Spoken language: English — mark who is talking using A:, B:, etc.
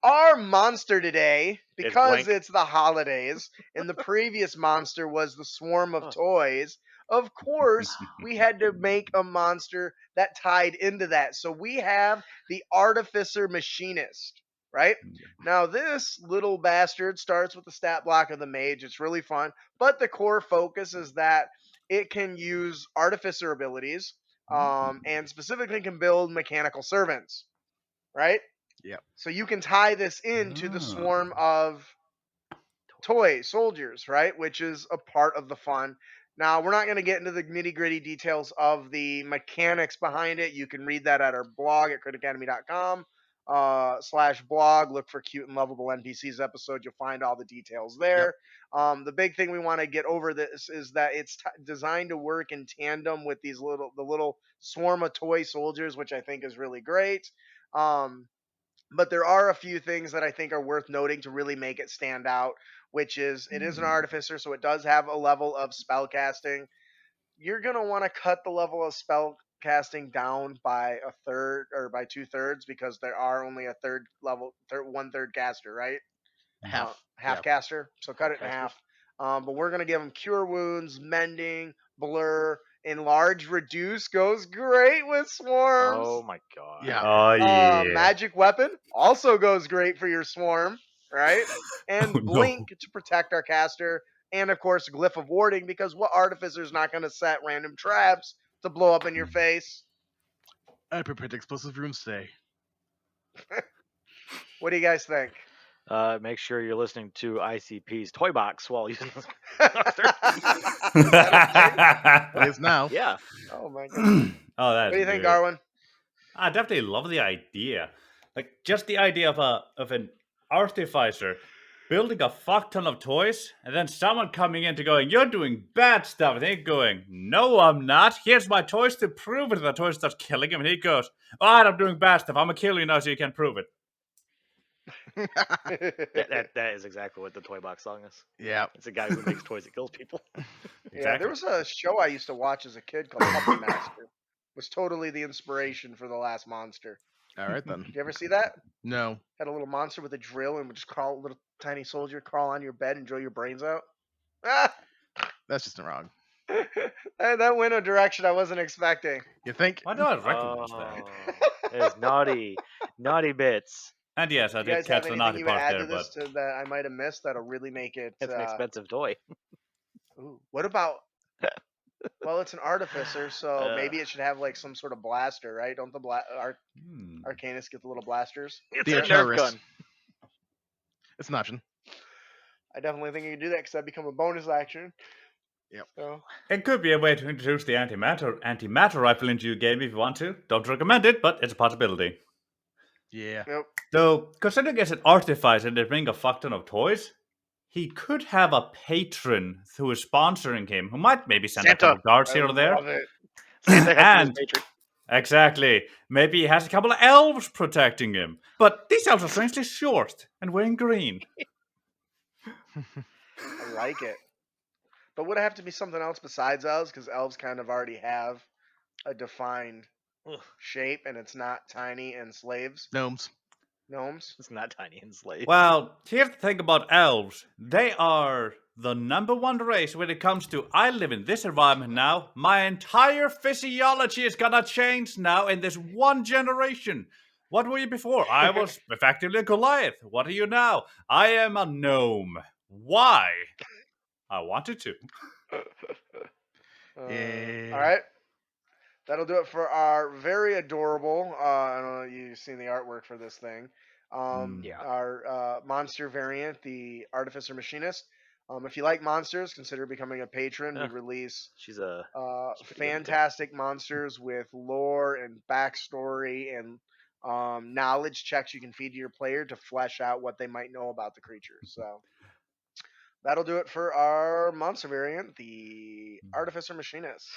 A: our monster today,
B: It's
A: because
B: blank.
A: it's the holidays, and the previous monster was the swarm of toys, of course, we had to make a monster that tied into that. So we have the Artificer Machinist, right? Now, this little bastard starts with the stat block of the mage. It's really fun, but the core focus is that it can use artificer abilities, and specifically can build mechanical servants, right?
C: Yep.
A: So you can tie this into the swarm of toy soldiers, right? Which is a part of the fun. Now, we're not going to get into the nitty gritty details of the mechanics behind it. You can read that at our blog at critacademy.com /blog. Look for cute and lovable NPCs episode. You'll find all the details there. The big thing we want to get over this is that it's designed to work in tandem with the little swarm of toy soldiers, which I think is really great. But there are a few things that I think are worth noting to really make it stand out, which is it is an artificer, so it does have a level of spell casting. You're going to want to cut the level of spell casting down by a third or by 2/3 because there are only a third level, 1/3 caster, right?
C: Half.
A: Half caster, so cut it in half. But we're going to give them Cure Wounds, Mending, Blur, Enlarge, Reduce goes great with swarms.
B: Oh my god.
C: Yeah.
D: Oh yeah.
A: Magic Weapon also goes great for your swarm, right? And
D: Oh, no.
A: Blink to protect our caster. And of course, Glyph of Warding, because what artificer's not going to set random traps to blow up in your face?
C: I prepared explosive runes today.
A: What do you guys think?
B: Make sure you're listening to ICP's Toy Box while using this.
C: It is now.
B: Yeah.
A: Oh my god.
D: Oh, that's
A: What do you think,
D: good.
A: Darwin?
D: I definitely love the idea. Like just the idea of an artificer building a fuck ton of toys, and then someone coming in to going, "You're doing bad stuff," and they going, "No, I'm not. Here's my toys to prove it." And the toy starts killing him, and he goes, "All right, I'm doing bad stuff. I'm gonna kill you now, so you can prove it."
B: That is exactly what the Toy Box song is.
C: Yeah.
B: It's a guy who makes toys that kills people.
A: Yeah, there was a show I used to watch as a kid called Puppet Master. Was totally the inspiration for the last monster.
C: All right then.
A: Did you ever see that?
C: No.
A: Had a little monster with a drill and would just crawl, a little tiny soldier crawl on your bed and drill your brains out. Ah!
C: That's just wrong.
A: That went a direction I wasn't expecting.
C: You think?
D: Why do I recognize that?
B: There's naughty bits.
D: And yes, I
A: Do you
D: did
A: guys have
D: catch the
A: anything
D: naughty
A: you would
D: part
A: add
D: there,
A: to this
D: but
A: that I might have missed that'll really make it?
B: It's an expensive toy.
A: Ooh, what about? Well, it's an artificer, so maybe it should have like some sort of blaster, right? Don't the Arcanists get the little blasters?
B: It's
C: The
B: a Nerf
C: artillery.
B: gun.
C: It's an option.
A: I definitely think you can do that because that become a bonus action.
C: Yep.
A: So,
D: it could be a way to introduce the antimatter rifle into your game if you want to. Don't recommend it, but it's a possibility.
C: Yeah.
A: yep.
D: Though, considering it's an artificer and they bring a fuck ton of toys, he could have a patron who is sponsoring him, who might maybe send
B: Santa.
D: a couple darts
A: I
D: here or there.
A: love it.
B: Santa has
D: And
B: his patron.
D: exactly, maybe he has a couple of elves protecting him. But these elves are strangely short and wearing green.
A: I like it. But would it have to be something else besides elves? Because elves kind of already have a defined shape, and it's not tiny and slaves.
C: Gnomes.
A: Gnomes.
B: It's not tiny and slave.
D: Well, here's the thing about elves. They are the #1 race when it comes to I live in this environment now. My entire physiology is gonna change now in this one generation. What were you before? I was effectively a Goliath. What are you now? I am a gnome. Why? I wanted to.
C: Yeah.
A: All right. That'll do it for our very adorable. I don't know if you've seen the artwork for this thing.
B: Yeah.
A: Our monster variant, the Artificer Machinist. If you like monsters, consider becoming a patron. We release
B: She's a
A: fantastic monsters with lore and backstory and knowledge checks you can feed to your player to flesh out what they might know about the creatures. So that'll do it for our monster variant, the Artificer Machinist.